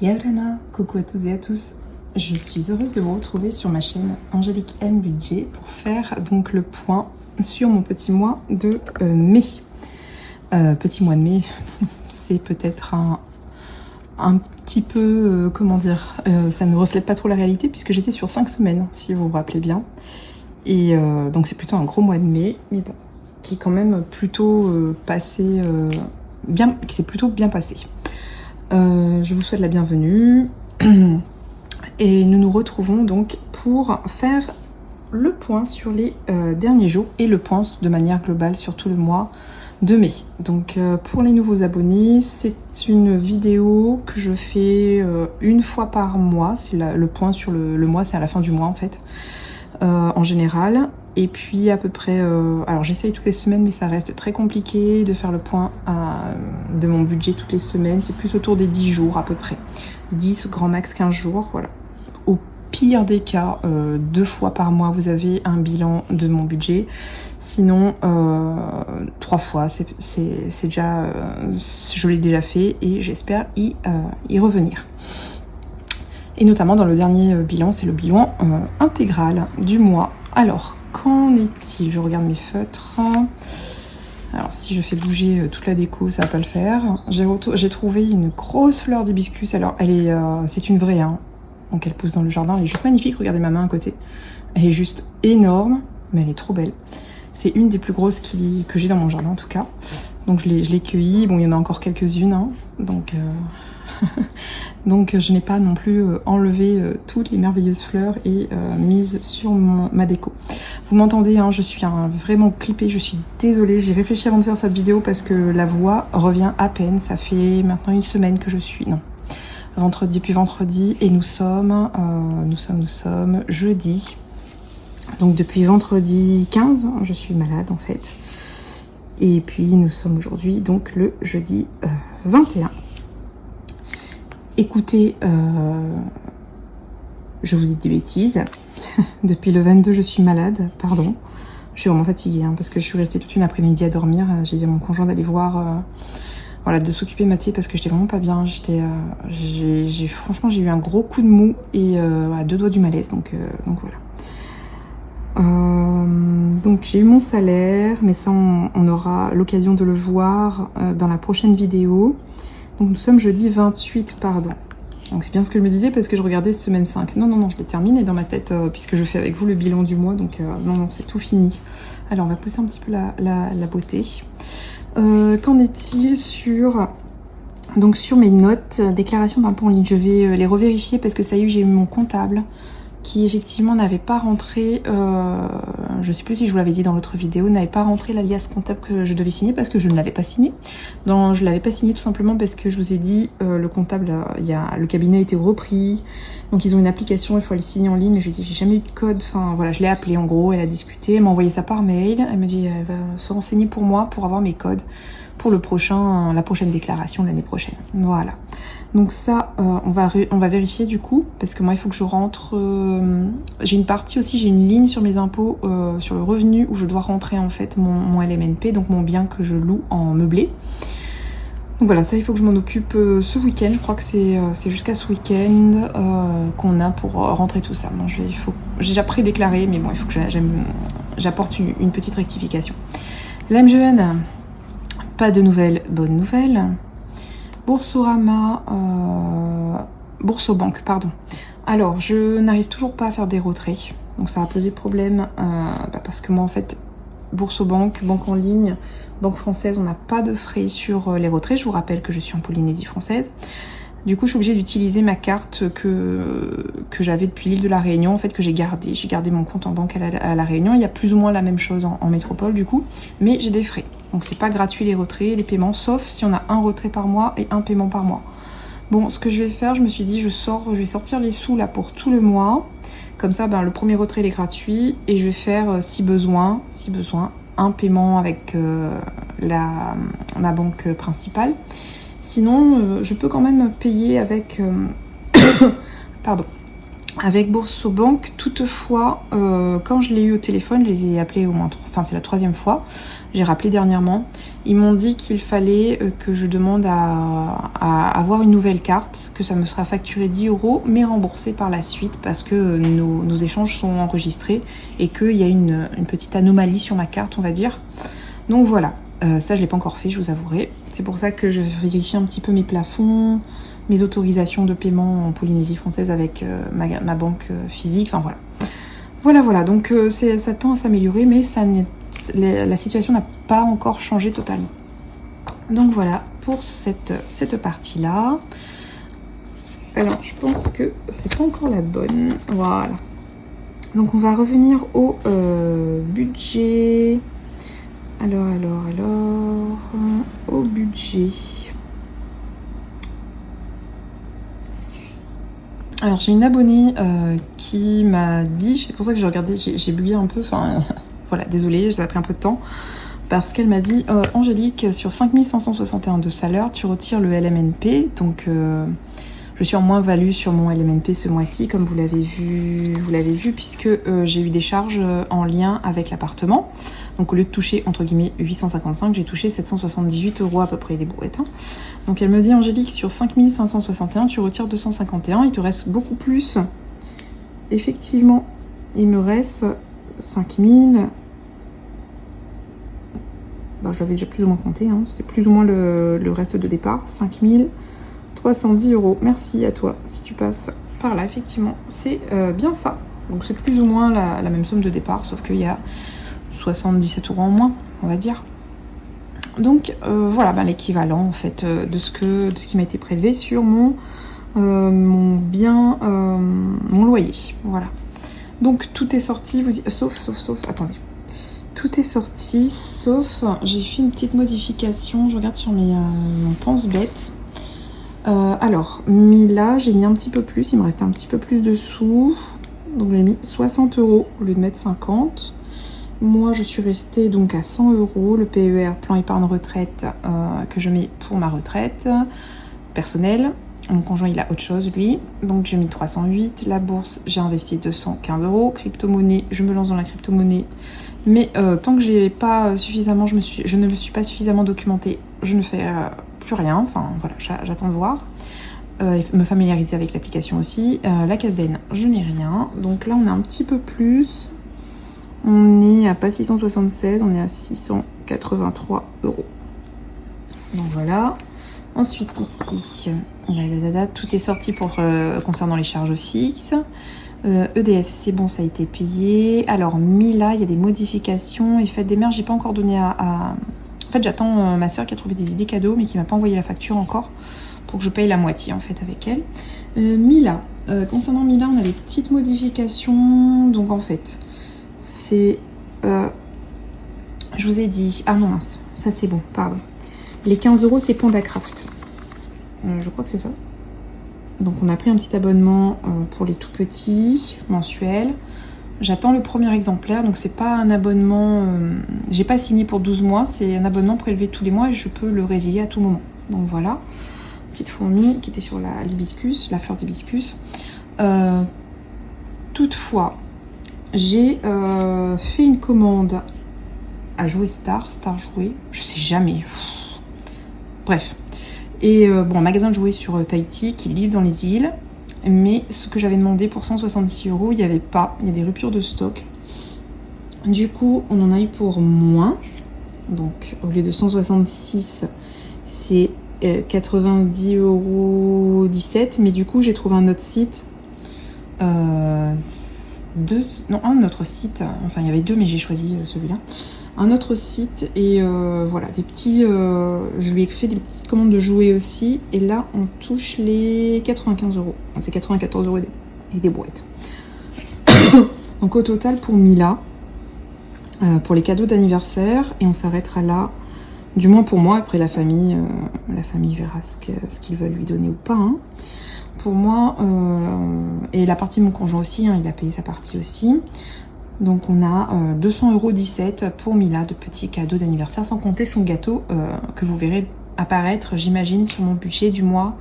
Yavrana, coucou à toutes et à tous. Je suis heureuse de vous retrouver sur ma chaîne Angélique M Budget pour faire donc le point sur mon petit mois de mai. Petit mois de mai, c'est peut-être un petit peu, comment dire, ça ne reflète pas trop la réalité puisque j'étais sur 5 semaines, si vous vous rappelez bien. Et donc c'est plutôt un gros mois de mai, mais bon, qui est quand même plutôt passé, qui s'est plutôt bien passé. Je vous souhaite la bienvenue et nous nous retrouvons donc pour faire le point sur les derniers jours et le point de manière globale sur tout le mois de mai. Donc pour les nouveaux abonnés, c'est une vidéo que je fais une fois par mois. C'est le point sur le mois, c'est à la fin du mois en fait, en général. Et puis à peu près, alors j'essaye toutes les semaines mais ça reste très compliqué de faire le point de mon budget toutes les semaines. C'est plus autour des 10 jours à peu près. 10, grand max 15 jours, voilà. Au pire des cas, 2 fois par mois vous avez un bilan de mon budget. Sinon, 3 fois, c'est déjà, je l'ai déjà fait et j'espère y revenir. Et notamment dans le dernier bilan, c'est le bilan intégral du mois. Alors, qu'en est-il? Je regarde mes feutres. Alors, si je fais bouger toute la déco, ça va pas le faire. J'ai trouvé une grosse fleur d'hibiscus. Alors, c'est une vraie, hein. Donc, elle pousse dans le jardin. Elle est juste magnifique. Regardez ma main à côté. Elle est juste énorme, mais elle est trop belle. C'est une des plus grosses que j'ai dans mon jardin, en tout cas. Donc, je l'ai cueillie. Bon, il y en a encore quelques-unes, hein. Donc je n'ai pas non plus enlevé toutes les merveilleuses fleurs et mise sur ma déco. Vous m'entendez, hein, je suis vraiment clippée, je suis désolée, j'ai réfléchi avant de faire cette vidéo parce que la voix revient à peine. Ça fait maintenant une semaine que je suis, non, depuis vendredi, et nous sommes jeudi. Donc depuis vendredi 15, je suis malade en fait. Et puis nous sommes aujourd'hui donc le jeudi 21. Écoutez, je vous dis des bêtises. Depuis le 22, je suis malade, pardon. Je suis vraiment fatiguée, hein, parce que je suis restée toute une après-midi à dormir. J'ai dit à mon conjoint d'aller voir, voilà, de s'occuper de ma petite parce que j'étais vraiment pas bien. Franchement, j'ai eu un gros coup de mou et à 2 doigts du malaise, donc voilà. Donc j'ai eu mon salaire, mais ça on aura l'occasion de le voir dans la prochaine vidéo. Donc nous sommes jeudi 28, pardon. Donc c'est bien ce que je me disais parce que je regardais semaine 5. Non, je l'ai terminé dans ma tête puisque je fais avec vous le bilan du mois. Donc non, c'est tout fini. Alors on va pousser un petit peu la beauté. Qu'en est-il sur mes notes, déclaration d'impôt en ligne? Je vais les revérifier parce que ça y est, j'ai eu mon comptable qui effectivement n'avait pas rentré, je sais plus si je vous l'avais dit dans l'autre vidéo, n'avait pas rentré l'alias comptable que je devais signer parce que je ne l'avais pas signé. Je l'avais pas signé tout simplement parce que je vous ai dit, le comptable, le cabinet a été repris, donc ils ont une application, il faut aller signer en ligne, mais je lui ai dit j'ai jamais eu de code, enfin voilà, je l'ai appelé en gros, elle a discuté, elle m'a envoyé ça par mail, elle me dit elle va se renseigner pour moi pour avoir mes codes pour la prochaine déclaration l'année prochaine. Voilà. Donc ça, on va vérifier du coup, parce que moi il faut que je rentre. J'ai une partie aussi, j'ai une ligne sur mes impôts, sur le revenu où je dois rentrer en fait mon LMNP, donc mon bien que je loue en meublé. Donc voilà, ça il faut que je m'en occupe ce week-end. Je crois que c'est jusqu'à ce week-end qu'on a pour rentrer tout ça. Bon, j'ai déjà pré-déclaré, mais bon, il faut que j'apporte une petite rectification. La MGN, pas de nouvelles, bonnes nouvelles. Boursorama, Boursobank, pardon. Alors, je n'arrive toujours pas à faire des retraits. Donc ça a posé problème parce que moi en fait, Boursobank, banque en ligne, banque française, on n'a pas de frais sur les retraits. Je vous rappelle que je suis en Polynésie française. Du coup, je suis obligée d'utiliser ma carte que j'avais depuis l'île de la Réunion, en fait, que j'ai gardée. J'ai gardé mon compte en banque à la Réunion. Il y a plus ou moins la même chose en métropole, du coup, mais j'ai des frais. Donc, c'est pas gratuit les retraits, les paiements, sauf si on a un retrait par mois et un paiement par mois. Bon, ce que je vais faire, je me suis dit, je vais sortir les sous là pour tout le mois. Comme ça, le premier retrait il est gratuit et je vais faire, si besoin, un paiement avec ma banque principale. Sinon, je peux quand même payer avec pardon, avec Boursorama. Toutefois, quand je l'ai eu au téléphone, je les ai appelés au moins, enfin c'est la 3e fois, j'ai rappelé dernièrement, ils m'ont dit qu'il fallait que je demande à avoir une nouvelle carte, que ça me sera facturé 10 €, mais remboursé par la suite parce que nos échanges sont enregistrés et qu'il y a une petite anomalie sur ma carte, on va dire. Donc voilà, ça je l'ai pas encore fait, je vous avouerai. C'est pour ça que je vérifie un petit peu mes plafonds, mes autorisations de paiement en Polynésie française avec ma banque physique, enfin voilà. Voilà, donc ça tend à s'améliorer, mais la situation n'a pas encore changé totalement. Donc voilà pour cette partie-là. Alors, je pense que c'est pas encore la bonne. Voilà. Donc on va revenir au budget. Alors, au budget. Alors j'ai une abonnée qui m'a dit, c'est pour ça que j'ai regardé, j'ai bugué un peu, enfin voilà, désolée, ça a pris un peu de temps, parce qu'elle m'a dit Angélique, sur 5561 de salaire, tu retires le LMNP, donc je suis en moins-value sur mon LMNP ce mois-ci, comme vous l'avez vu, puisque j'ai eu des charges en lien avec l'appartement. Donc au lieu de toucher entre guillemets 855, j'ai touché 778 € à peu près, des brouettes. Hein. Donc elle me dit Angélique, sur 5561, tu retires 251, il te reste beaucoup plus. Effectivement, il me reste 5000. Ben, je l'avais déjà plus ou moins compté, hein. C'était plus ou moins le reste de départ. 5310 €. Merci à toi si tu passes par là, effectivement. C'est bien ça. Donc c'est plus ou moins la même somme de départ, sauf qu'il y a 77 € en moins, on va dire. Donc voilà, ben, l'équivalent en fait de ce qui m'a été prélevé sur mon loyer. Voilà. Donc tout est sorti, sauf, attendez. Tout est sorti, sauf j'ai fait une petite modification. Je regarde sur mon pense-bête. Alors, Mila, j'ai mis un petit peu plus, il me restait un petit peu plus de sous. Donc j'ai mis 60 € au lieu de mettre 50. Moi, je suis restée donc à 100 €. Le PER, plan épargne retraite, que je mets pour ma retraite personnelle. Mon conjoint, il a autre chose, lui. Donc, j'ai mis 308. La bourse, j'ai investi 215 €. Crypto-monnaie, je me lance dans la crypto-monnaie. Mais tant que j'ai pas suffisamment, je ne me suis pas suffisamment documentée, je ne fais plus rien. Enfin, voilà, j'attends de voir. Me familiariser avec l'application aussi. La Casden, je n'ai rien. Donc là, on a un petit peu plus. On est à pas 676, on est à 683 €. Donc voilà. Ensuite ici, tout est sorti concernant les charges fixes. EDF, c'est bon, ça a été payé. Alors Mila, il y a des modifications. Et Fête des Mères, j'ai pas encore donné En fait, j'attends ma soeur qui a trouvé des idées cadeaux, mais qui m'a pas envoyé la facture encore pour que je paye la moitié en fait avec elle. Mila, concernant Mila, on a des petites modifications. Donc en fait, c'est... je vous ai dit... Ah non, mince, ça c'est bon, pardon. Les 15 €, c'est Pandacraft. Je crois que c'est ça. Donc on a pris un petit abonnement pour les tout petits, mensuel. J'attends le premier exemplaire, donc c'est pas un abonnement... j'ai pas signé pour 12 mois, c'est un abonnement prélevé tous les mois et je peux le résilier à tout moment. Donc voilà. Petite fourmi qui était sur l'hibiscus, la fleur d'hibiscus. Toutefois, j'ai fait une commande à Jouer Star Jouer, je sais jamais. Bref. Et bon, magasin de jouets sur Tahiti qui livre dans les îles. Mais ce que j'avais demandé pour 166 €, il n'y avait pas. Il y a des ruptures de stock. Du coup, on en a eu pour moins. Donc, au lieu de 166, c'est 90,17 €. Mais du coup, j'ai trouvé un autre site. Un autre site. Enfin, il y avait deux, mais j'ai choisi celui-là. Un autre site et voilà, des petits... je lui ai fait des petites commandes de jouets aussi. Et là, on touche les 95 €. C'est 94 € et des boîtes. Donc au total, pour Mila, pour les cadeaux d'anniversaire, et on s'arrêtera là. Du moins pour moi, après la famille verra ce qu'ils veulent lui donner ou pas. Hein. Pour moi, et la partie de mon conjoint aussi, hein, il a payé sa partie aussi. Donc on a 200,17 € pour Mila de petits cadeaux d'anniversaire, sans compter son gâteau que vous verrez apparaître, j'imagine, sur mon budget du mois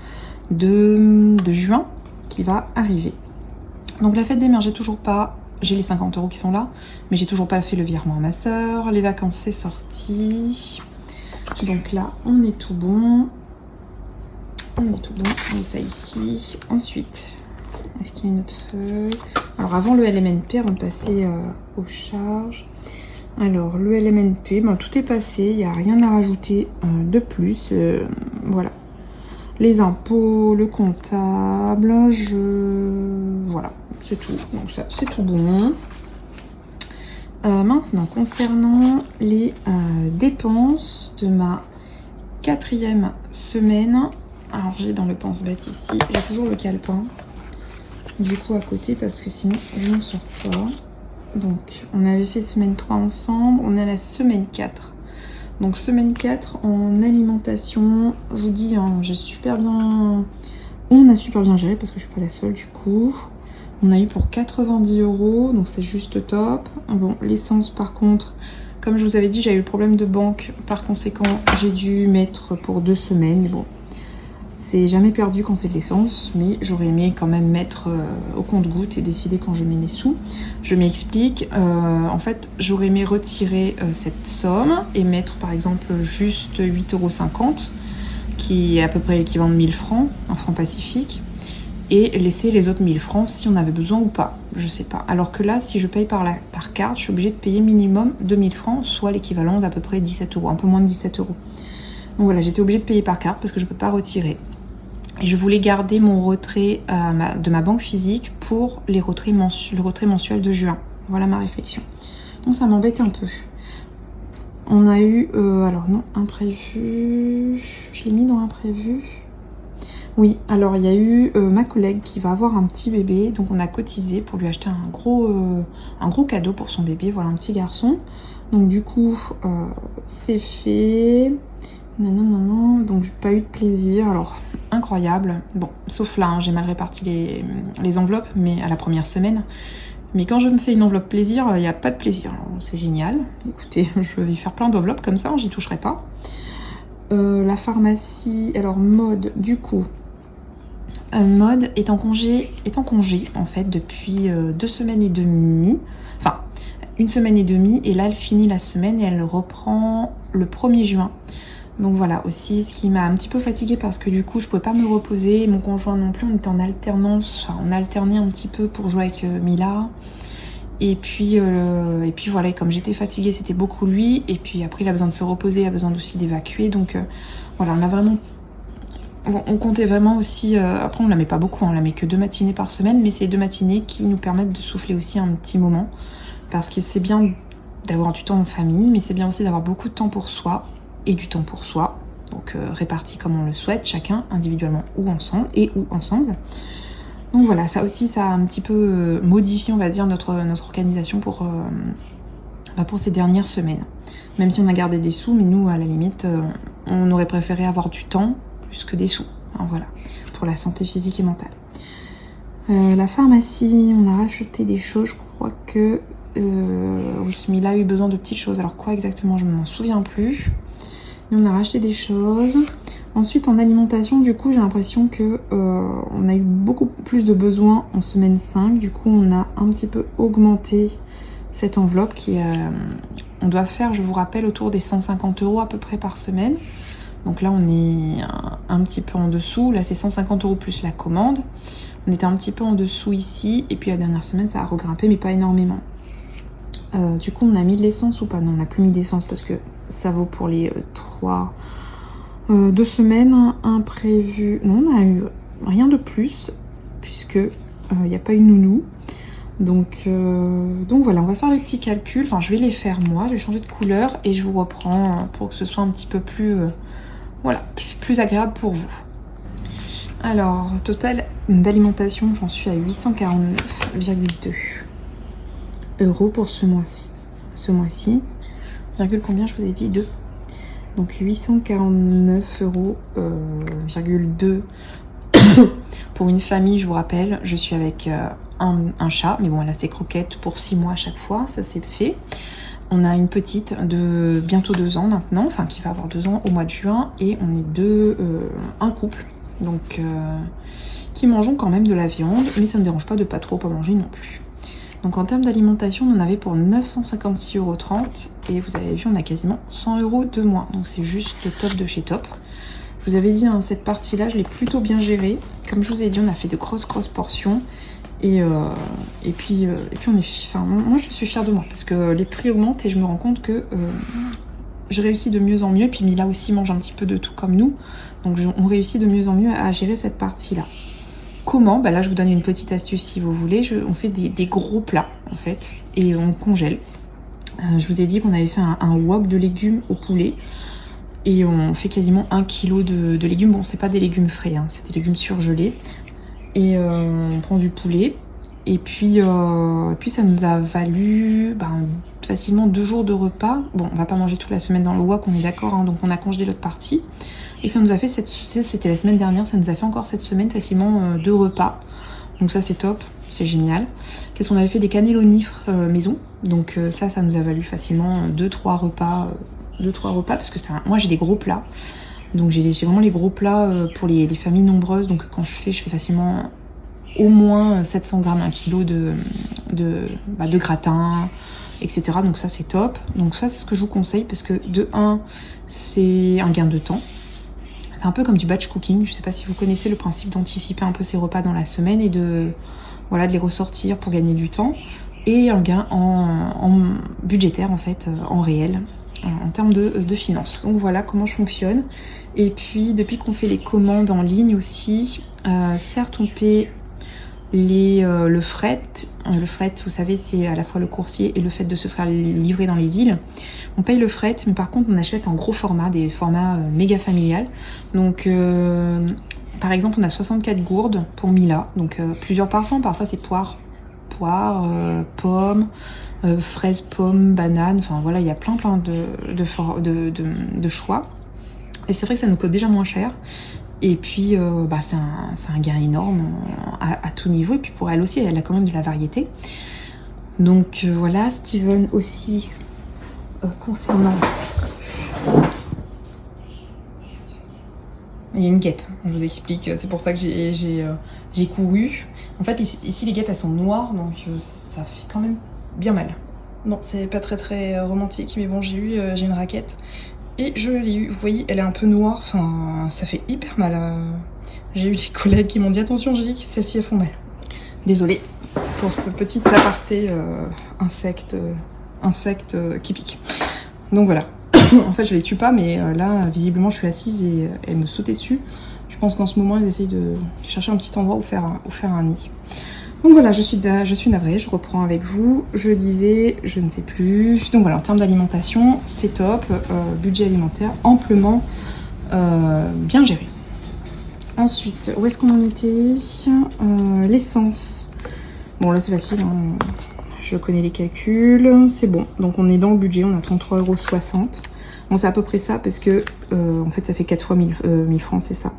de juin qui va arriver. Donc la fête des mères, j'ai toujours pas... J'ai les 50 € qui sont là, mais j'ai toujours pas fait le virement à ma soeur. Les vacances, c'est sorti. Donc là, on est tout bon. On est tout bon. On met ça ici. Ensuite, est-ce qu'il y a une autre feuille? Alors avant le LMNP, avant de passer aux charges. Alors le LMNP, ben, tout est passé. Il n'y a rien à rajouter de plus. Voilà. Les impôts, le comptable, voilà, c'est tout. Donc ça, c'est tout bon. Maintenant, concernant les dépenses de ma 4e semaine, alors j'ai dans le pense-bête ici, j'ai toujours le calepin, du coup à côté, parce que sinon je n'en sors pas. Donc, on avait fait semaine 3 ensemble, on est à la semaine 4. Donc semaine 4 en alimentation, je vous dis, hein, on a super bien géré parce que je suis pas la seule du coup. On a eu pour 90 €, donc c'est juste top. Bon, l'essence par contre, comme je vous avais dit, j'ai eu le problème de banque. Par conséquent, j'ai dû mettre pour 2 semaines. Bon, c'est jamais perdu quand c'est de l'essence, mais j'aurais aimé quand même mettre au compte-gouttes et décider quand je mets mes sous. Je m'explique. En fait, j'aurais aimé retirer cette somme et mettre par exemple juste 8,50 €, qui est à peu près l'équivalent de 1000 francs en francs pacifiques, et laisser les autres 1000 francs si on avait besoin ou pas, je sais pas. Alors que là, si je paye par carte, je suis obligée de payer minimum 2000 francs, soit l'équivalent d'à peu près 17 €, un peu moins de 17 €. Donc voilà, j'étais obligée de payer par carte parce que je ne peux pas retirer. Et je voulais garder mon retrait de ma banque physique pour le retrait mensuel de juin. Voilà ma réflexion. Donc ça m'embête un peu. On a eu, alors non, imprévu. Je l'ai mis dans imprévu. Oui, alors il y a eu ma collègue qui va avoir un petit bébé. Donc on a cotisé pour lui acheter un gros cadeau pour son bébé. Voilà, un petit garçon. Donc du coup, c'est fait. Non, donc j'ai pas eu de plaisir, alors incroyable. Bon, sauf là, hein, j'ai mal réparti les enveloppes, mais à la première semaine. Mais quand je me fais une enveloppe plaisir, il n'y a pas de plaisir. C'est génial. Écoutez, je vais faire plein d'enveloppes comme ça, j'y toucherai pas. La pharmacie, alors Mode, du coup, Mode est en congé en fait depuis 2 semaines et demie. Enfin, 1 semaine et demie, et là elle finit la semaine et elle reprend le 1er juin. Donc voilà, aussi ce qui m'a un petit peu fatiguée parce que du coup je pouvais pas me reposer, mon conjoint non plus, on était en alternance, enfin on alternait un petit peu pour jouer avec Mila. Et puis voilà, et comme j'étais fatiguée, c'était beaucoup lui, et puis après il a besoin de se reposer, il a besoin aussi d'évacuer, donc voilà, on comptait vraiment aussi, après on la met pas beaucoup, on la met que 2 matinées par semaine, mais c'est 2 matinées qui nous permettent de souffler aussi un petit moment, parce que c'est bien d'avoir du temps en famille, mais c'est bien aussi d'avoir beaucoup de temps pour soi, et du temps pour soi, donc réparti comme on le souhaite, chacun individuellement ou ensemble. Donc voilà, ça aussi, ça a un petit peu modifié, on va dire, notre organisation pour ces dernières semaines. Même si on a gardé des sous, mais nous, à la limite, on aurait préféré avoir du temps plus que des sous. Hein, voilà, pour la santé physique et mentale. La pharmacie, on a racheté des choses, je crois que Mila a eu besoin de petites choses. Alors quoi exactement, je ne m'en souviens plus. Mais on a racheté des choses. Ensuite, en alimentation, du coup, j'ai l'impression que on a eu beaucoup plus de besoins en semaine 5. Du coup, on a un petit peu augmenté cette enveloppe qui on doit faire, je vous rappelle, autour des 150 € à peu près par semaine. Donc là, on est un petit peu en dessous. Là, c'est 150 € plus la commande. On était un petit peu en dessous ici. Et puis la dernière semaine, ça a regrimpé, mais pas énormément. Du coup, on a mis de l'essence ou pas? Non, on n'a plus mis d'essence parce que ça vaut pour les 2 semaines. Imprévu. Non, on a eu rien de plus puisque il n'y a pas eu nounou. Donc voilà, on va faire les petits calculs. Enfin, je vais les faire moi. Je vais changer de couleur et je vous reprends pour que ce soit un petit peu plus, plus agréable pour vous. Alors, total d'alimentation, j'en suis à 849,2 € pour ce mois-ci. Virgule combien, je vous ai dit 2. Donc 849,2 € pour une famille, je vous rappelle. Je suis avec un chat, mais bon, elle a ses croquettes pour 6 mois à chaque fois, ça c'est fait. On a une petite de bientôt 2 ans maintenant, enfin qui va avoir 2 ans au mois de juin, et on est un couple. Donc qui mangeons quand même de la viande, mais ça ne me dérange pas de pas trop en manger non plus. Donc en termes d'alimentation, on en avait pour 956,30 € et vous avez vu, on a quasiment 100 € de moins. Donc c'est juste top de chez top. Je vous avais dit, hein, cette partie-là, je l'ai plutôt bien gérée. Comme je vous ai dit, on a fait de grosses portions. Et puis on est, enfin, moi je suis fière de moi parce que les prix augmentent et je me rends compte que je réussis de mieux en mieux. Et puis Mila aussi mange un petit peu de tout comme nous. Donc on réussit de mieux en mieux à gérer cette partie-là. Comment? Bah là, je vous donne une petite astuce si vous voulez. On fait des gros plats, en fait, et on congèle. Je vous ai dit qu'on avait fait un wok de légumes au poulet. Et on fait quasiment 1 kg de légumes. Bon, c'est pas des légumes frais, hein, c'est des légumes surgelés. Et on prend du poulet. Et puis ça nous a valu facilement 2 jours de repas. Bon, on va pas manger toute la semaine dans le wok, on est d'accord, hein, donc on a congelé l'autre partie. Et ça nous a fait, c'était la semaine dernière, ça nous a fait encore cette semaine facilement 2 repas. Donc ça c'est top, c'est génial. Qu'est-ce qu'on avait fait? Des cannellonifres maison. Donc ça nous a valu facilement 2-3 repas. 2-3 repas parce que moi j'ai des gros plats. Donc j'ai vraiment les gros plats pour les familles nombreuses. Donc quand je fais facilement au moins 700 grammes, 1 kg de gratin, etc. Donc ça c'est top. Donc ça c'est ce que je vous conseille parce que de 1, c'est un gain de temps. C'est un peu comme du batch cooking. Je sais pas si vous connaissez le principe d'anticiper un peu ses repas dans la semaine et de les ressortir pour gagner du temps. Et un gain en budgétaire en fait, en réel, en termes de finances. Donc voilà comment je fonctionne. Et puis depuis qu'on fait les commandes en ligne aussi, certes on paie le fret. Le fret, vous savez, c'est à la fois le coursier et le fait de se faire livrer dans les îles. On paye le fret, mais par contre on achète en gros format, des formats méga familial. Donc par exemple on a 64 gourdes pour Mila, donc plusieurs parfums, parfois c'est poire, pomme, fraise, pomme, banane, enfin voilà, il y a plein de choix. Et c'est vrai que ça nous coûte déjà moins cher. Et puis c'est un gain énorme à tout niveau. Et puis pour elle aussi, elle a quand même de la variété. Donc voilà, Steven aussi, concernant... Il y a une guêpe, je vous explique, c'est pour ça que j'ai couru. En fait, ici les guêpes elles sont noires, donc ça fait quand même bien mal. Bon, c'est pas très romantique, mais bon, j'ai une raquette et je l'ai eu. Vous voyez, elle est un peu noire, enfin, ça fait hyper mal. J'ai eu des collègues qui m'ont dit attention, Angélique, celles-ci elles font mal. Désolée pour ce petit aparté insecte qui pique. Donc voilà. En fait, je les tue pas, mais là, visiblement, je suis assise et elles me sautaient dessus. Je pense qu'en ce moment, elles essayent de chercher un petit endroit où faire un nid. Donc voilà, je suis navrée, je reprends avec vous. Je disais, je ne sais plus. Donc voilà, en termes d'alimentation, c'est top. Budget alimentaire amplement bien géré. Ensuite, où est-ce qu'on en était? L'essence. Bon, là, c'est facile, hein. Je connais les calculs, c'est bon. Donc on est dans le budget, on a 33,60 €. Bon, c'est à peu près ça parce que en fait ça fait 4 fois 1000 francs, c'est ça.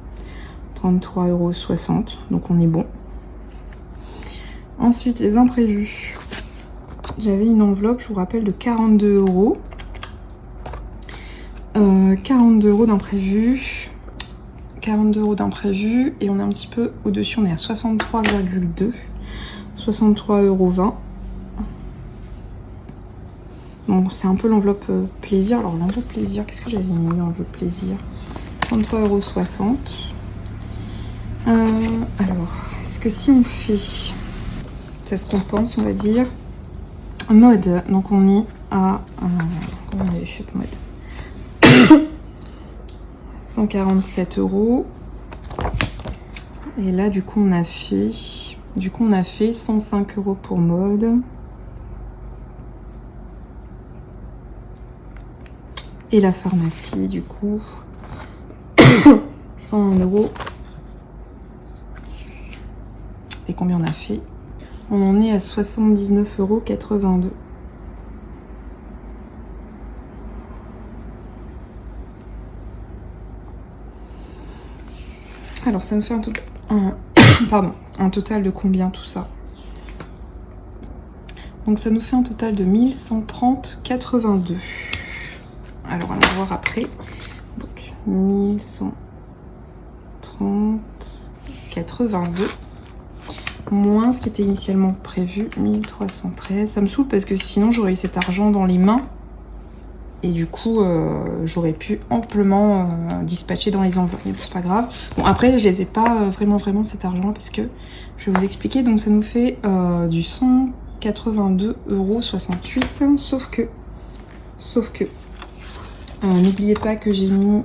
33,60 €, donc on est bon. Ensuite, les imprévus. J'avais une enveloppe, je vous rappelle, de 42 €. 42 € d'imprévus. 42 € d'imprévus. Et on est un petit peu au-dessus, on est à 63,2 €. 63,20 €. Bon, c'est un peu l'enveloppe plaisir. Alors, l'enveloppe plaisir, qu'est-ce que j'avais mis dans l'enveloppe plaisir? 33,60 €. Alors, est-ce que si on fait... Ça se compense, on va dire. Mode, donc on est à... comment on avait fait pour mode? 147 €. Et là, du coup, on a fait... 105 € pour mode. Et la pharmacie, du coup, 101 €. Et combien on a fait? On en est à 79,82 €. Alors, ça nous fait un total de combien tout ça? Donc, ça nous fait un total de 1130,82 €. Alors, on va voir après. Donc, 1130,82 682 moins ce qui était initialement prévu, 1313. Ça me saoule parce que sinon j'aurais eu cet argent dans les mains et du coup j'aurais pu amplement dispatcher dans les enveloppes. C'est pas grave. Bon, après je les ai pas vraiment cet argent parce que je vais vous expliquer. Donc ça nous fait du 182,68 €, sauf que n'oubliez pas que j'ai mis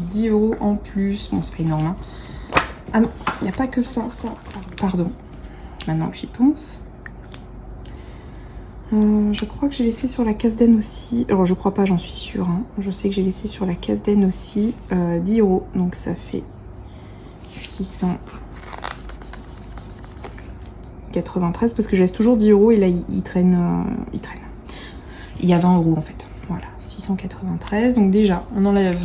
10 € en plus. Bon, c'est pas énorme, hein. Ah non, il n'y a pas que ça, pardon. Maintenant que j'y pense. Je crois que j'ai laissé sur la Casden aussi. Alors je crois pas, j'en suis sûre, hein. Je sais que j'ai laissé sur la Casden aussi 10 €. Donc ça fait 693 parce que je laisse toujours 10 € et là il traîne. Il y a 20 € en fait. Voilà, 693. Donc déjà, on enlève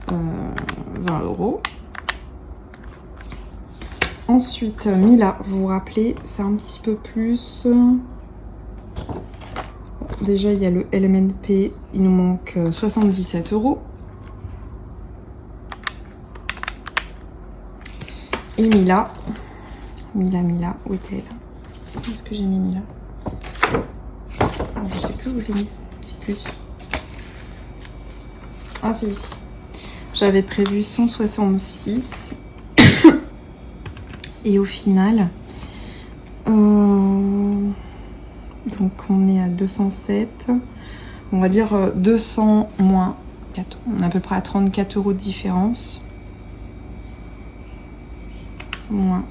20 €. Ensuite, Mila, vous vous rappelez, c'est un petit peu plus. Déjà, il y a le LMNP, il nous manque 77 €. Et Mila, où est-elle? Où est-ce que j'ai mis Mila? Je sais plus où je l'ai mise, petite puce. Ah, c'est ici. J'avais prévu 166. Et au final, donc on est à 207. On va dire 200 moins 4. On est à peu près à 34 € de différence. Moins,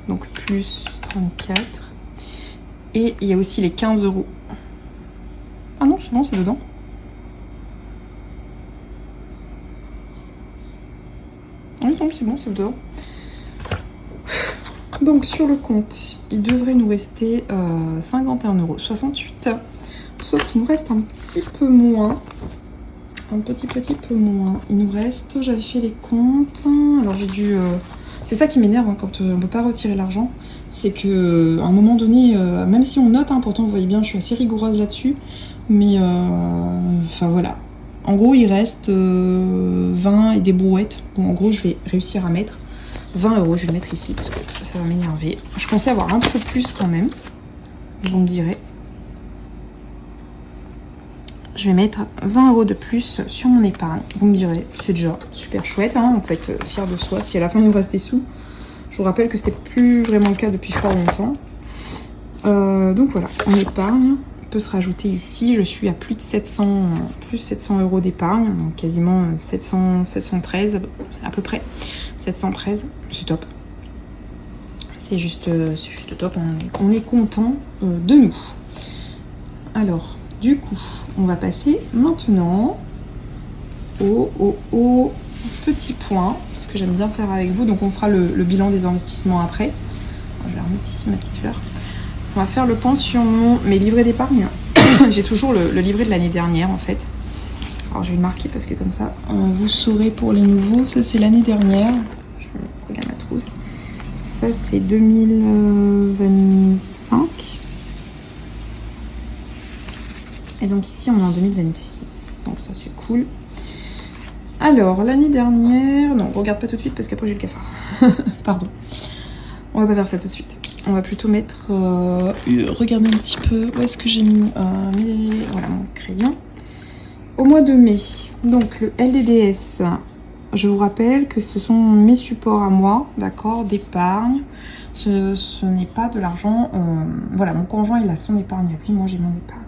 donc plus 34. Et il y a aussi les 15 €. Ah non, c'est bon, c'est dedans. Oui, non, c'est bon, c'est dedans. Donc sur le compte, il devrait nous rester 51,68 €. Sauf qu'il nous reste un petit peu moins. Un petit peu moins. Il nous reste, j'avais fait les comptes. Alors j'ai dû... C'est ça qui m'énerve, hein, quand on ne peut pas retirer l'argent. C'est que à un moment donné, même si on note, hein, pourtant vous voyez bien, je suis assez rigoureuse là-dessus. Mais enfin voilà. En gros, il reste 20 et des brouettes. Bon, en gros, je vais réussir à mettre 20 €. Je vais le mettre ici parce que ça va m'énerver. Je pensais avoir un peu plus quand même. Vous me direz. Je vais mettre 20 € de plus sur mon épargne. Vous me direz, c'est déjà super chouette, hein, on peut être fier de soi. Si à la fin il nous reste des sous, je vous rappelle que c'était plus vraiment le cas depuis fort longtemps. Donc voilà, on épargne. On peut se rajouter ici, je suis à plus de 700 € d'épargne, donc quasiment 713 à peu près. 713, c'est top. C'est juste top, on est content de nous. Alors, du coup, on va passer maintenant au petit point, ce que j'aime bien faire avec vous. Donc on fera le bilan des investissements après. Je vais remettre ici ma petite fleur. On va faire le point sur mes livrets d'épargne. J'ai toujours le livret de l'année dernière en fait. Alors je vais le marquer parce que comme ça, vous saurez pour les nouveaux. Ça c'est l'année dernière. Je regarde ma trousse. Ça c'est 2025. Et donc ici on est en 2026. Donc ça c'est cool. Alors l'année dernière... Non, regarde pas tout de suite parce qu'après j'ai le cafard. Pardon. On va pas faire ça tout de suite. On va plutôt mettre... regardez un petit peu où est-ce que j'ai mis voilà, mon crayon. Au mois de mai, donc le LDDS, je vous rappelle que ce sont mes supports à moi, d'accord, d'épargne. Ce n'est pas de l'argent... voilà, mon conjoint il a son épargne à lui, moi j'ai mon épargne.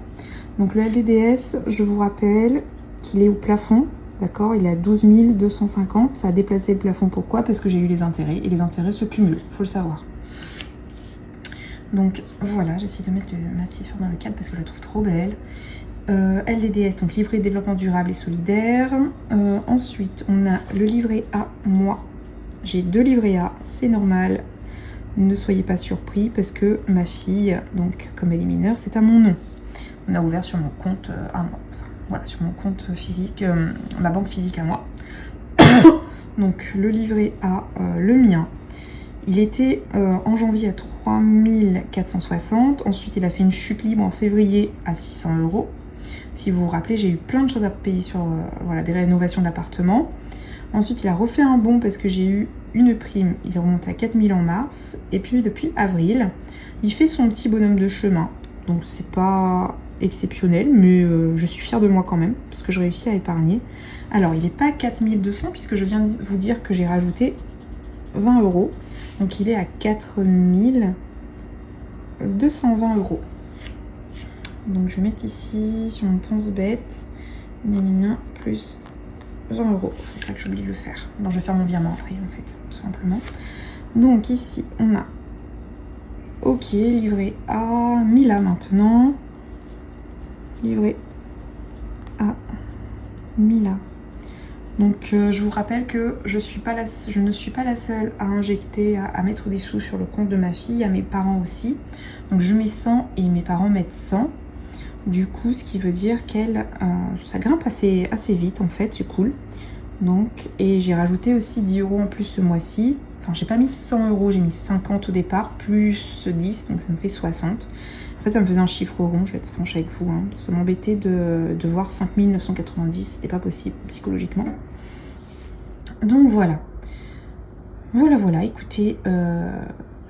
Donc le LDDS, je vous rappelle qu'il est au plafond, d'accord, il est à 12 250. Ça a déplacé le plafond, pourquoi? Parce que j'ai eu les intérêts, et les intérêts se cumulent, il faut le savoir. Donc voilà, j'essaie de mettre ma petite forme dans le cadre parce que je la trouve trop belle. LDDS, donc livret de développement durable et solidaire. Ensuite, on a le livret A, moi. J'ai 2 livrets A, c'est normal. Ne soyez pas surpris parce que ma fille, donc comme elle est mineure, c'est à mon nom. On a ouvert sur mon compte à moi. Enfin, voilà, sur mon compte physique, ma banque physique à moi. Donc le livret A, le mien. Il était en janvier à 3460. Ensuite, il a fait une chute libre en février à 600 €. Si vous vous rappelez, j'ai eu plein de choses à payer sur voilà, des rénovations d'appartement. Ensuite, il a refait un bond parce que j'ai eu une prime. Il est remonté à 4000 en mars. Et puis, depuis avril, il fait son petit bonhomme de chemin. Donc, c'est pas exceptionnel, mais je suis fière de moi quand même, parce que je réussis à épargner. Alors, il n'est pas à 4200, puisque je viens de vous dire que j'ai rajouté 20 €. Donc, il est à 4220 €. Donc, je vais mettre ici, sur mon pense-bête, plus 20 €. Faut pas que j'oublie de le faire. Bon, je vais faire mon virement après, en fait, tout simplement. Donc, ici, on a OK, livré à Mila maintenant. Livré à Mila. Donc, je vous rappelle que je ne suis pas la seule à injecter, à mettre des sous sur le compte de ma fille, à mes parents aussi. Donc, je mets 100 et mes parents mettent 100. Du coup, ce qui veut dire qu'elle, ça grimpe assez vite en fait, c'est cool. Donc, et j'ai rajouté aussi 10 € en plus ce mois-ci. Enfin, j'ai pas mis 100 €, j'ai mis 50 au départ, plus 10, donc ça me fait 60. En fait, ça me faisait un chiffre rond, je vais être franche avec vous. Hein. Ça m'embêtait de voir 5990, c'était pas possible psychologiquement. Donc voilà. Voilà, écoutez,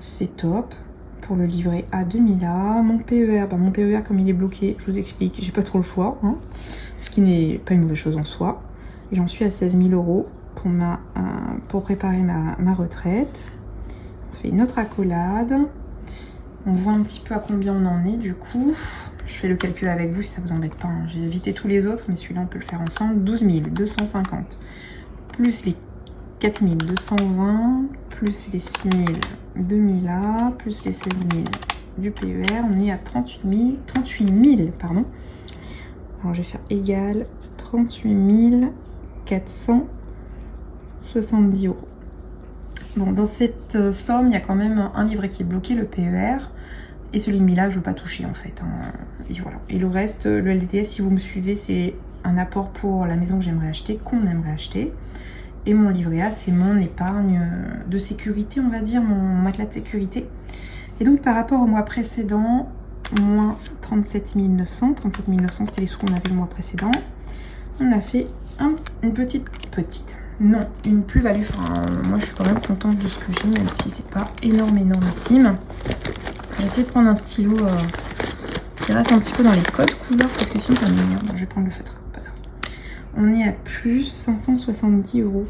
c'est top. Pour le livret A 2000A, mon PER, mon PER comme il est bloqué, je vous explique, j'ai pas trop le choix, hein, ce qui n'est pas une mauvaise chose en soi. Et j'en suis à 16 000 € pour préparer ma retraite. On fait une autre accolade. On voit un petit peu à combien on en est du coup. Je fais le calcul avec vous si ça vous embête pas. Hein. J'ai évité tous les autres, mais celui-là on peut le faire ensemble. 12 250 plus les 4 220 plus les 6 000 2000A plus les 16 000 du PER, on est à 38 000, pardon. Alors je vais faire égal 38 470 €. Bon, dans cette somme, il y a quand même un livret qui est bloqué, le PER, et celui de Mila, je ne veux pas toucher en fait. Hein. Et voilà. Et le reste, le LDDS, si vous me suivez, c'est un apport pour la maison que j'aimerais acheter, qu'on aimerait acheter. Et mon livret A, c'est mon épargne de sécurité, on va dire, mon matelas de sécurité. Et donc, par rapport au mois précédent, moins 37 900. 37 900, c'était les sous qu'on avait le mois précédent. On a fait une une plus-value. Enfin, moi, je suis quand même contente de ce que j'ai, même si c'est pas énormissime. J'ai essayé de prendre un stylo qui reste un petit peu dans les codes couleurs, parce que sinon, ça m'énerve. Bon, je vais prendre le feutre. On est à plus 570 €.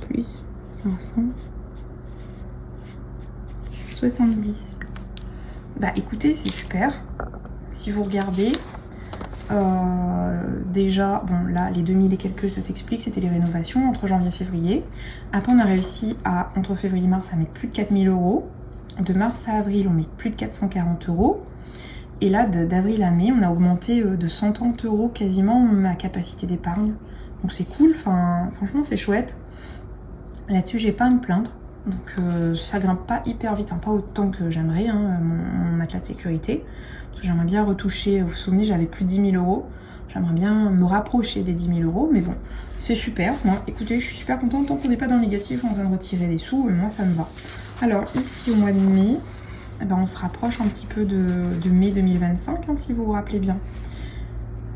Plus 570. Bah écoutez, c'est super. Si vous regardez, déjà, bon là, les 2000 et quelques, ça s'explique, c'était les rénovations entre janvier et février. Après, on a réussi à, entre février et mars, à mettre plus de 4000 €. De mars à avril, on met plus de 440 €. Et là, d'avril à mai, on a augmenté de 130 € quasiment ma capacité d'épargne. Donc c'est cool, enfin, franchement c'est chouette. Là-dessus, j'ai pas à me plaindre. Donc ça grimpe pas hyper vite, hein, pas autant que j'aimerais, hein, mon matelas de sécurité. Parce que j'aimerais bien retoucher, vous vous souvenez, j'avais plus de 10 000 €. J'aimerais bien me rapprocher des 10 000 €, mais bon, c'est super. Moi, écoutez, je suis super contente, tant qu'on n'est pas dans le négatif, on vient de retirer des sous, et moi ça me va. Alors ici, au mois de mai, eh ben, on se rapproche un petit peu de mai 2025, hein, si vous vous rappelez bien.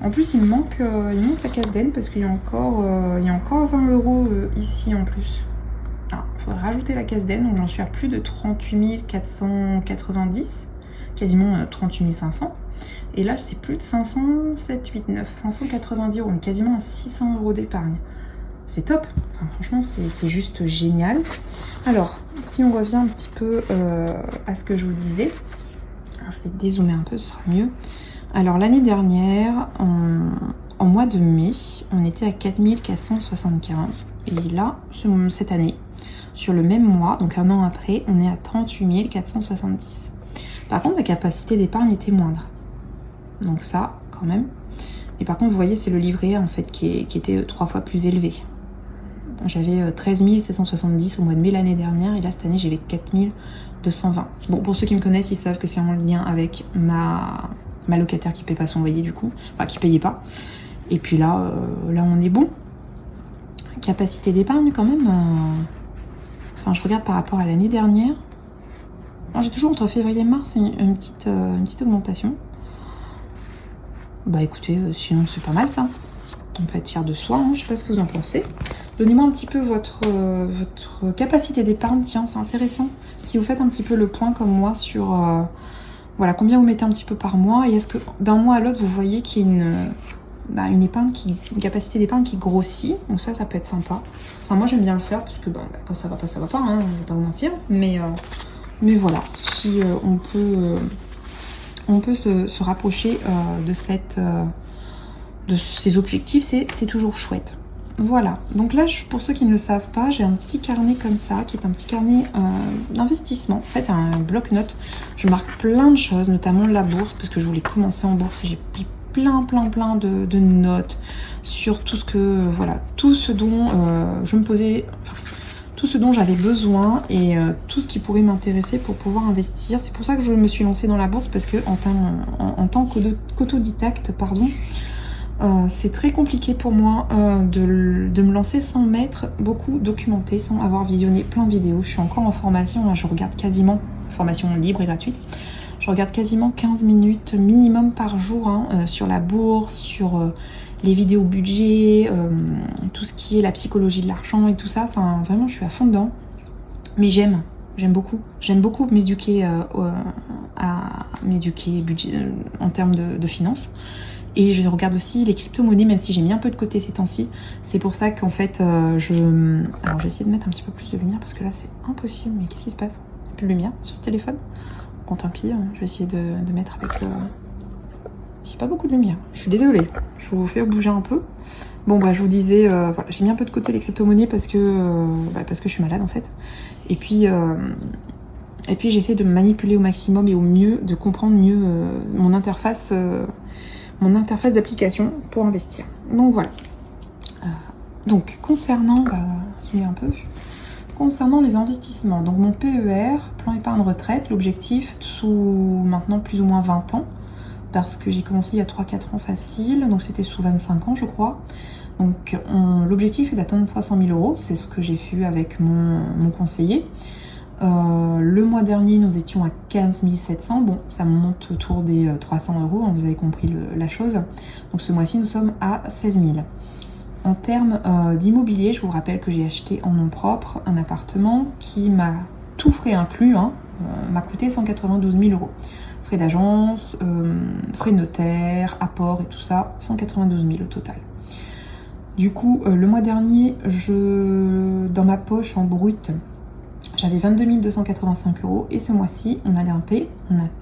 En plus, il me manque la Casd'En parce qu'il y a encore 20 € ici en plus. Ah, il faudrait rajouter la Casd'En, donc j'en suis à plus de 38 490, quasiment 38 500. Et là, c'est plus de 590 €, on est quasiment à 600 € d'épargne. C'est top, enfin, franchement, c'est juste génial. Alors, si on revient un petit peu à ce que je vous disais, alors, je vais dézoomer un peu, ce sera mieux. Alors l'année dernière, en mois de mai, on était à 4475. Et là, cette année, sur le même mois, donc un an après, on est à 38 470. Par contre, ma capacité d'épargne était moindre. Donc ça, quand même. Et par contre, vous voyez, c'est le livret A en fait qui était 3 fois plus élevé. J'avais 13 770 au mois de mai l'année dernière, et là cette année j'avais 4 220. Bon, pour ceux qui me connaissent, ils savent que c'est en lien avec ma locataire qui paye pas son loyer du coup, enfin qui payait pas. Et puis là, on est bon. Capacité d'épargne quand même. Enfin, je regarde par rapport à l'année dernière. J'ai toujours entre février et mars une petite augmentation. Bah écoutez, sinon c'est pas mal ça. On peut être fier de soi, hein, je sais pas ce que vous en pensez. Donnez-moi un petit peu votre capacité d'épargne, tiens, c'est intéressant. Si vous faites un petit peu le point comme moi sur voilà, combien vous mettez un petit peu par mois, et est-ce que d'un mois à l'autre, vous voyez qu'il y a une épargne, une capacité d'épargne qui grossit, donc ça peut être sympa. Enfin, moi j'aime bien le faire, parce que quand ça va pas, hein, je vais pas vous mentir, mais voilà, si on peut se rapprocher de ces objectifs, c'est toujours chouette. Voilà, donc là, pour ceux qui ne le savent pas, j'ai un petit carnet comme ça, qui est un petit carnet d'investissement. En fait, c'est un bloc-notes. Je marque plein de choses, notamment la bourse, parce que je voulais commencer en bourse et j'ai pris plein de notes sur tout ce que, voilà, tout ce dont je me posais, enfin, tout ce dont j'avais besoin et tout ce qui pourrait m'intéresser pour pouvoir investir. C'est pour ça que je me suis lancée dans la bourse, parce que en tant qu'autodidacte, pardon, c'est très compliqué pour moi de me lancer sans m'être beaucoup documentée, sans avoir visionné plein de vidéos. Je suis encore en formation, là, je regarde quasiment, formation libre et gratuite, je regarde quasiment 15 minutes minimum par jour sur la bourse, sur les vidéos budget, tout ce qui est la psychologie de l'argent et tout ça. Enfin, vraiment, je suis à fond dedans. Mais j'aime beaucoup m'éduquer en termes de finances. Et je regarde aussi les crypto-monnaies, même si j'ai mis un peu de côté ces temps-ci. C'est pour ça qu'en fait, alors je vais essayer de mettre un petit peu plus de lumière, parce que là c'est impossible. Mais qu'est-ce qui se passe? Il n'y a plus de lumière sur ce téléphone. Bon, tant pis, je vais essayer de mettre avec... J'ai pas beaucoup de lumière, je suis désolée. Je vous fais bouger un peu. Bon, bah, je vous disais, voilà, j'ai mis un peu de côté les crypto-monnaies parce que je suis malade en fait. Et puis j'essaie de me manipuler au maximum et au mieux, de comprendre mieux mon interface d'application pour investir. Donc voilà. Donc concernant les investissements, donc mon PER, plan épargne retraite, l'objectif sous maintenant plus ou moins 20 ans, parce que j'ai commencé il y a 3-4 ans facile, donc c'était sous 25 ans je crois. Donc l'objectif est d'atteindre 300 000 euros, c'est ce que j'ai fait avec mon conseiller. Le mois dernier, nous étions à 15 700. Bon, ça monte autour des 300 euros, hein, vous avez compris la chose. Donc ce mois-ci, nous sommes à 16 000. En termes d'immobilier, je vous rappelle que j'ai acheté en nom propre un appartement qui m'a tout frais inclus, m'a coûté 192 000 euros. Frais d'agence, frais de notaire, apport et tout ça, 192 000 au total. Du coup, le mois dernier, dans ma poche en brut, j'avais 22 285 euros et ce mois-ci, on a grimpé,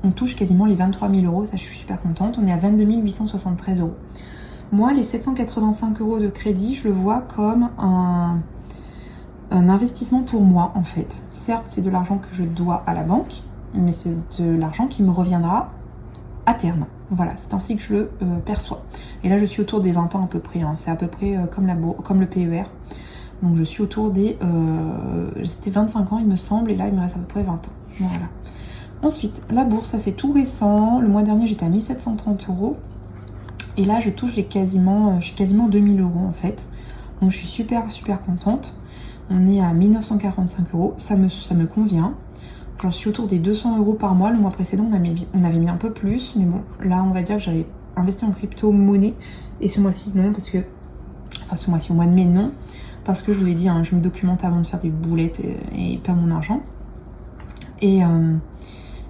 on touche quasiment les 23 000 euros, ça je suis super contente, on est à 22 873 euros. Moi, les 785 euros de crédit, je le vois comme un investissement pour moi en fait. Certes, c'est de l'argent que je dois à la banque, mais c'est de l'argent qui me reviendra à terme. Voilà, c'est ainsi que je le perçois. Et là, je suis autour des 20 ans à peu près, c'est à peu près comme le PER. Donc je suis autour des... c'était 25 ans il me semble, et là il me reste à peu près 20 ans. Voilà. Ensuite, la bourse, ça c'est tout récent. Le mois dernier j'étais à 1730 euros. Et là je touche je suis quasiment 2000 euros en fait. Donc je suis super contente. On est à 1945 euros, ça me convient. J'en suis autour des 200 euros par mois. Le mois précédent on avait mis un peu plus. Mais bon, là on va dire que j'avais investi en crypto-monnaie. Et ce mois-ci non, parce que... Enfin ce mois-ci, au mois de mai non. Parce que je vous ai dit, je me documente avant de faire des boulettes et perdre mon argent. Et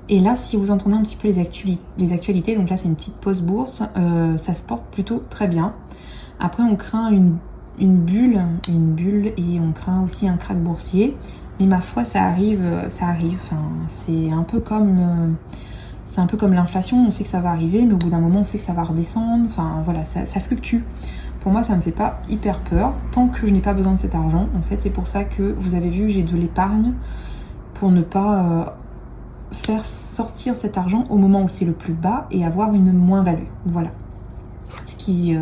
là, si vous entendez un petit peu les actualités, donc là c'est une petite pause bourse, ça se porte plutôt très bien. Après, on craint une bulle et on craint aussi un krach boursier. Mais ma foi, ça arrive. Enfin, c'est un peu comme l'inflation, on sait que ça va arriver, mais au bout d'un moment, on sait que ça va redescendre. Enfin, voilà, ça fluctue. Pour moi, ça me fait pas hyper peur tant que je n'ai pas besoin de cet argent. En fait, c'est pour ça que vous avez vu, j'ai de l'épargne pour ne pas faire sortir cet argent au moment où c'est le plus bas et avoir une moins-value. Voilà. Ce qui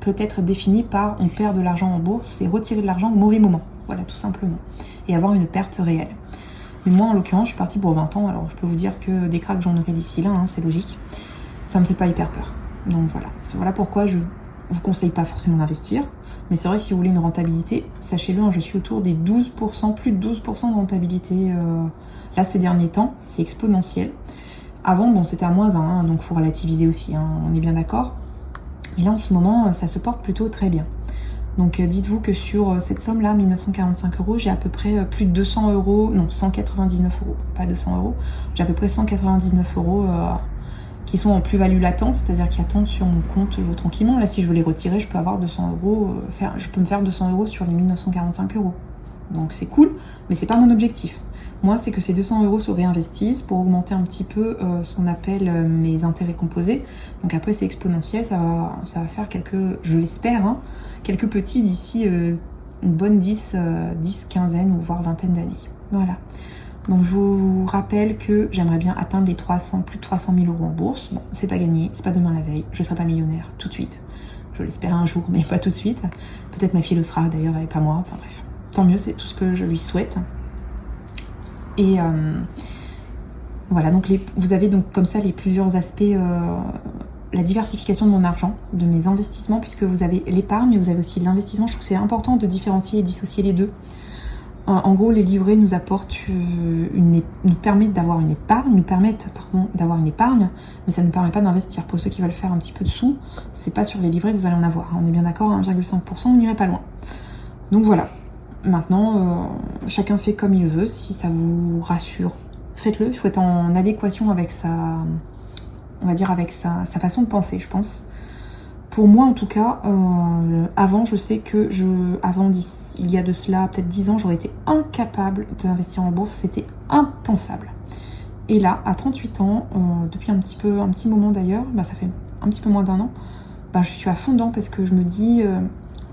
peut être défini par on perd de l'argent en bourse, c'est retirer de l'argent au mauvais moment. Voilà, tout simplement. Et avoir une perte réelle. Mais moi, en l'occurrence, je suis partie pour 20 ans. Alors, je peux vous dire que des cracks, j'en aurai d'ici là, c'est logique. Ça me fait pas hyper peur. Donc voilà. Voilà pourquoi je vous conseille pas forcément d'investir, mais c'est vrai que si vous voulez une rentabilité, sachez-le, je suis autour des 12%, plus de 12% de rentabilité là ces derniers temps, c'est exponentiel. Avant, bon, c'était à -1, donc faut relativiser aussi, on est bien d'accord. Mais là, en ce moment, ça se porte plutôt très bien. Donc dites-vous que sur cette somme-là, 1945 €, j'ai à peu près plus de 200 €, non 199 €, pas 200 €, j'ai à peu près 199 € qui sont en plus-value latente, c'est-à-dire qui attendent sur mon compte tranquillement. Là, si je veux les retirer, je peux avoir 200 €, je peux me faire 200 € sur les 1945 €. Donc c'est cool, mais c'est pas mon objectif. Moi, c'est que ces 200 € se réinvestissent pour augmenter un petit peu ce qu'on appelle mes intérêts composés. Donc après, c'est exponentiel, ça va faire quelques, je l'espère, hein, quelques petits d'ici une bonne 10, quinzaine ou voire vingtaine d'années. Voilà. Donc je vous rappelle que j'aimerais bien atteindre les plus de 300 000 € en bourse. Bon, c'est pas gagné, c'est pas demain la veille, je serai pas millionnaire tout de suite. Je l'espère un jour, mais pas tout de suite. Peut-être ma fille le sera d'ailleurs et pas moi, enfin bref. Tant mieux, c'est tout ce que je lui souhaite. Et voilà, donc vous avez donc comme ça les plusieurs aspects, la diversification de mon argent, de mes investissements, puisque vous avez l'épargne, mais vous avez aussi l'investissement. Je trouve que c'est important de différencier et dissocier les deux. En gros, les livrets nous apportent nous permettent d'avoir une épargne, d'avoir une épargne, mais ça ne nous permet pas d'investir. Pour ceux qui veulent faire un petit peu de sous, c'est pas sur les livrets que vous allez en avoir. On est bien d'accord, 1,5%, on n'irait pas loin. Donc voilà. Maintenant, chacun fait comme il veut. Si ça vous rassure, faites-le. Il faut être en adéquation avec sa façon de penser, je pense. Pour moi, en tout cas, avant, je sais que il y a de cela peut-être 10 ans, j'aurais été incapable d'investir en bourse. C'était impensable. Et là, à 38 ans, depuis un petit moment d'ailleurs, ça fait un petit peu moins d'un an, je suis à fond dedans parce que je me dis...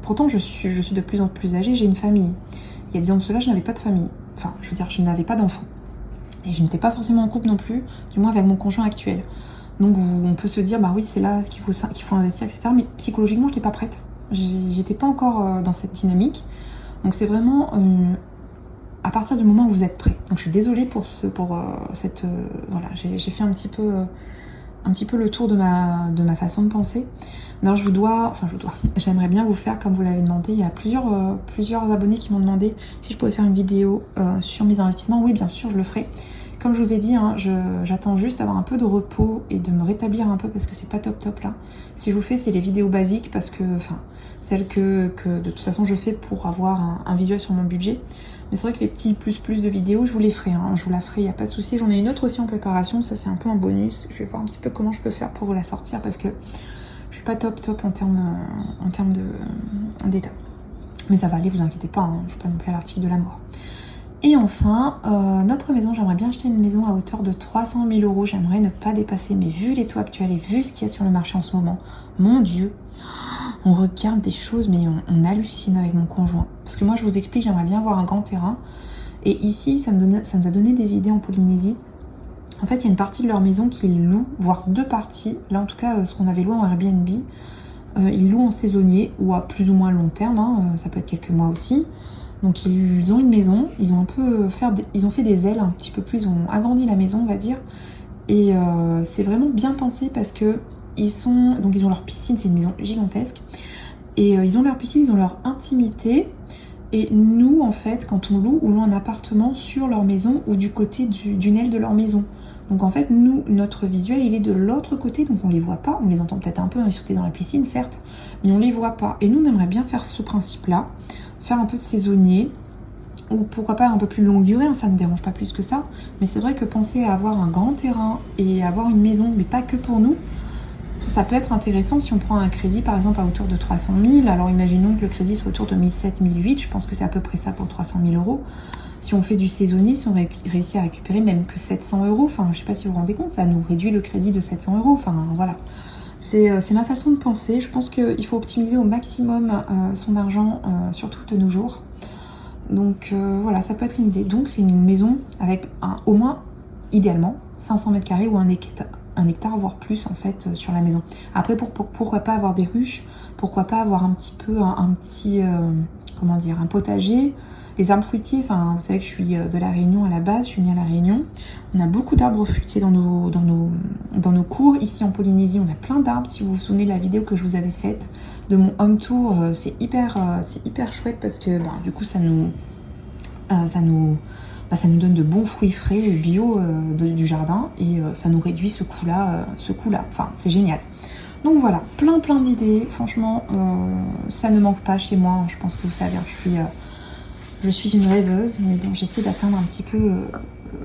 pourtant, je suis de plus en plus âgée, j'ai une famille. Il y a 10 ans de cela, je n'avais pas de famille. Enfin, je veux dire, je n'avais pas d'enfants. Et je n'étais pas forcément en couple non plus, du moins avec mon conjoint actuel. Donc on peut se dire, oui, c'est là qu'il faut investir, etc. Mais psychologiquement, je n'étais pas prête. J'étais pas encore dans cette dynamique. Donc c'est vraiment à partir du moment où vous êtes prêt. Donc je suis désolée pour cette... voilà, j'ai fait un petit peu le tour de ma façon de penser. Alors j'aimerais bien vous faire comme vous l'avez demandé. Il y a plusieurs abonnés qui m'ont demandé si je pouvais faire une vidéo sur mes investissements. Oui, bien sûr, je le ferai. Comme je vous ai dit, j'attends juste d'avoir un peu de repos et de me rétablir un peu parce que c'est pas top là. Si je vous fais, c'est les vidéos basiques parce que, celles que de toute façon je fais pour avoir un visuel sur mon budget. Mais c'est vrai que les petits plus de vidéos, je vous les ferai. Je vous la ferai, il n'y a pas de souci. J'en ai une autre aussi en préparation, ça c'est un peu un bonus. Je vais voir un petit peu comment je peux faire pour vous la sortir parce que je suis pas top en termes d'état. Mais ça va aller, vous inquiétez pas, je suis pas non plus à l'article de la mort. Et enfin, notre maison, j'aimerais bien acheter une maison à hauteur de 300 000 €. J'aimerais ne pas dépasser, mais vu les taux actuels et vu ce qu'il y a sur le marché en ce moment, mon Dieu, on regarde des choses, mais on hallucine avec mon conjoint. Parce que moi, je vous explique, j'aimerais bien avoir un grand terrain. Et ici, ça nous a donné des idées en Polynésie. En fait, il y a une partie de leur maison qu'ils louent, voire deux parties. Là, en tout cas, ce qu'on avait loué en Airbnb, ils louent en saisonnier ou à plus ou moins long terme. Ça peut être quelques mois aussi. Donc ils ont une maison, ils ont fait des ailes un petit peu plus, ils ont agrandi la maison on va dire. Et c'est vraiment bien pensé parce que ils ont leur piscine, c'est une maison gigantesque. Et ils ont leur piscine, ils ont leur intimité. Et nous en fait, quand on loue un appartement sur leur maison ou du côté d'une aile de leur maison. Donc en fait, notre visuel, il est de l'autre côté, donc on les voit pas. On les entend peut-être un peu, ils sont dans la piscine certes, mais on les voit pas. Et nous, on aimerait bien faire ce principe-là. Faire un peu de saisonnier ou pourquoi pas un peu plus longue durée, ça ne me dérange pas plus que ça, mais c'est vrai que penser à avoir un grand terrain et avoir une maison, mais pas que pour nous, ça peut être intéressant si on prend un crédit par exemple à hauteur de 300 000. Alors imaginons que le crédit soit autour de 1700, 1800, je pense que c'est à peu près ça pour 300 000 €. Si on fait du saisonnier, si on réussit à récupérer même que 700 €, enfin je sais pas si vous vous rendez compte, ça nous réduit le crédit de 700 €, enfin voilà. C'est ma façon de penser. Je pense qu'il faut optimiser au maximum son argent, surtout de nos jours. Donc voilà, ça peut être une idée. Donc c'est une maison avec au moins, idéalement, 500 mètres carrés ou un hectare, voire plus en fait, sur la maison. Après, pourquoi pas avoir des ruches, pourquoi pas avoir un petit peu un potager, les arbres fruitiers. Enfin, vous savez que je suis de la Réunion à la base, je suis née à la Réunion. On a beaucoup d'arbres fruitiers dans nos cours. Ici en Polynésie, on a plein d'arbres. Si vous vous souvenez de la vidéo que je vous avais faite de mon home tour, c'est hyper chouette parce que du coup ça nous donne de bons fruits frais et bio du jardin et ça nous réduit ce coût-là. Enfin, c'est génial. Donc voilà, plein d'idées. Franchement, ça ne manque pas chez moi. Je pense que vous savez, je suis une rêveuse, mais bon, j'essaie d'atteindre un petit peu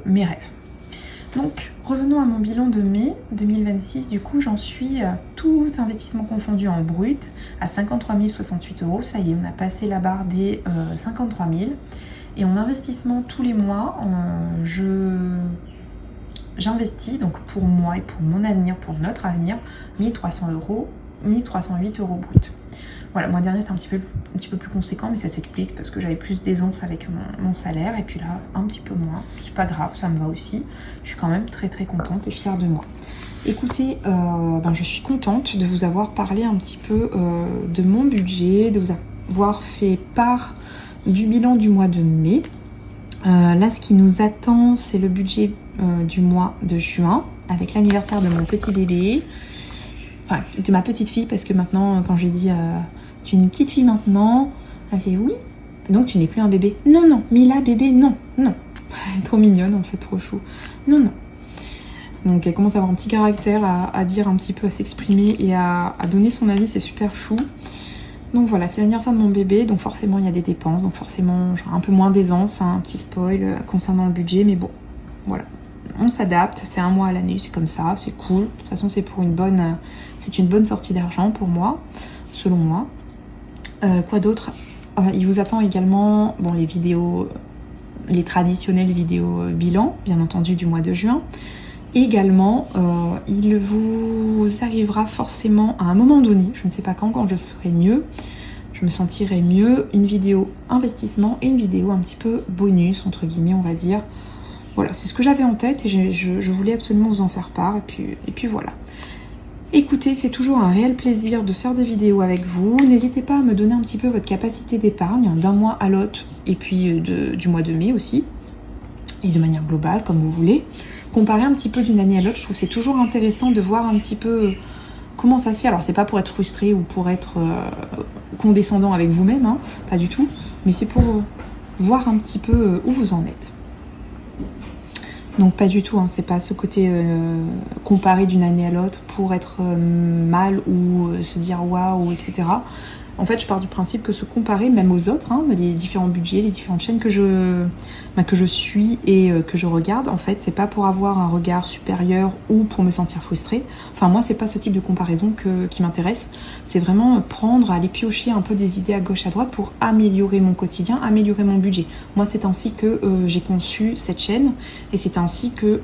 mes rêves. Donc, revenons à mon bilan de mai 2026. Du coup, j'en suis, tous investissements confondus en brut, à 53 068 €. Ça y est, on a passé la barre des 53 000. Et en investissement tous les mois, j'investis, donc pour moi et pour mon avenir, pour notre avenir, 1300 €, 1308 € brut. Voilà, le mois dernier c'était un petit peu plus conséquent, mais ça s'explique parce que j'avais plus d'aisance avec mon salaire, et puis là un petit peu moins. C'est pas grave, ça me va aussi. Je suis quand même très contente et fière de moi. Écoutez, je suis contente de vous avoir parlé un petit peu de mon budget, de vous avoir fait part du bilan du mois de mai. Là, ce qui nous attend, c'est le budget du mois de juin, avec l'anniversaire de mon petit bébé. Enfin, de ma petite fille, parce que maintenant, quand je lui dis tu es une petite fille maintenant, elle fait oui, donc tu n'es plus un bébé. Non, Mila bébé, non. Trop mignonne en fait, trop chou. Non. Donc elle commence à avoir un petit caractère, à dire un petit peu, à s'exprimer et à donner son avis, c'est super chou. Donc voilà, c'est l'anniversaire de mon bébé, donc forcément il y a des dépenses, donc forcément j'aurai un peu moins d'aisance, un petit spoil concernant le budget, mais bon, voilà. On s'adapte, c'est un mois à l'année, c'est comme ça, c'est cool. De toute façon, c'est une bonne sortie d'argent pour moi, selon moi. Quoi d'autre? Il vous attend également, les vidéos, les traditionnelles vidéos bilan, bien entendu, du mois de juin. Également, il vous arrivera forcément à un moment donné, je ne sais pas quand je serai mieux, je me sentirai mieux, une vidéo investissement et une vidéo un petit peu bonus, entre guillemets, on va dire. Voilà, c'est ce que j'avais en tête et je voulais absolument vous en faire part. Et puis voilà. Écoutez, c'est toujours un réel plaisir de faire des vidéos avec vous. N'hésitez pas à me donner un petit peu votre capacité d'épargne d'un mois à l'autre et puis du mois de mai aussi. Et de manière globale, comme vous voulez. Comparer un petit peu d'une année à l'autre, je trouve que c'est toujours intéressant de voir un petit peu comment ça se fait. Alors, c'est pas pour être frustré ou pour être condescendant avec vous-même, hein, pas du tout. Mais c'est pour voir un petit peu où vous en êtes. Donc pas du tout, hein, c'est pas ce côté comparé d'une année à l'autre pour être mal ou se dire waouh, etc. En fait, je pars du principe que se comparer, même aux autres, hein, les différents budgets, les différentes chaînes que je suis et que je regarde, en fait, c'est pas pour avoir un regard supérieur ou pour me sentir frustrée. Enfin, moi, c'est pas ce type de comparaison qui m'intéresse. C'est vraiment prendre, aller piocher un peu des idées à gauche, à droite pour améliorer mon quotidien, améliorer mon budget. Moi, c'est ainsi que j'ai conçu cette chaîne et c'est ainsi que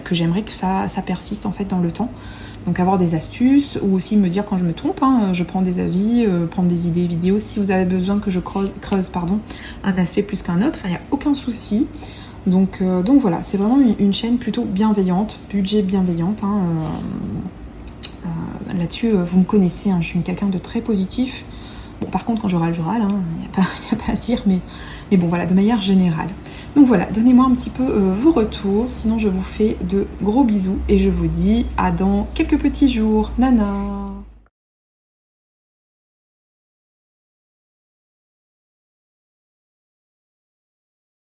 que j'aimerais que ça persiste en fait dans le temps. Donc avoir des astuces ou aussi me dire quand je me trompe, hein, je prends des avis, prendre des idées vidéos. Si vous avez besoin que je creuse un aspect plus qu'un autre, il n'y a aucun souci. Donc voilà, c'est vraiment une chaîne plutôt bienveillante, budget bienveillante. Hein, là-dessus, vous me connaissez, hein, je suis quelqu'un de très positif. Bon, par contre, quand je râle, il n'y a pas à dire, mais bon, voilà, de manière générale. Donc voilà, donnez-moi un petit peu vos retours, sinon je vous fais de gros bisous et je vous dis à dans quelques petits jours. Nana!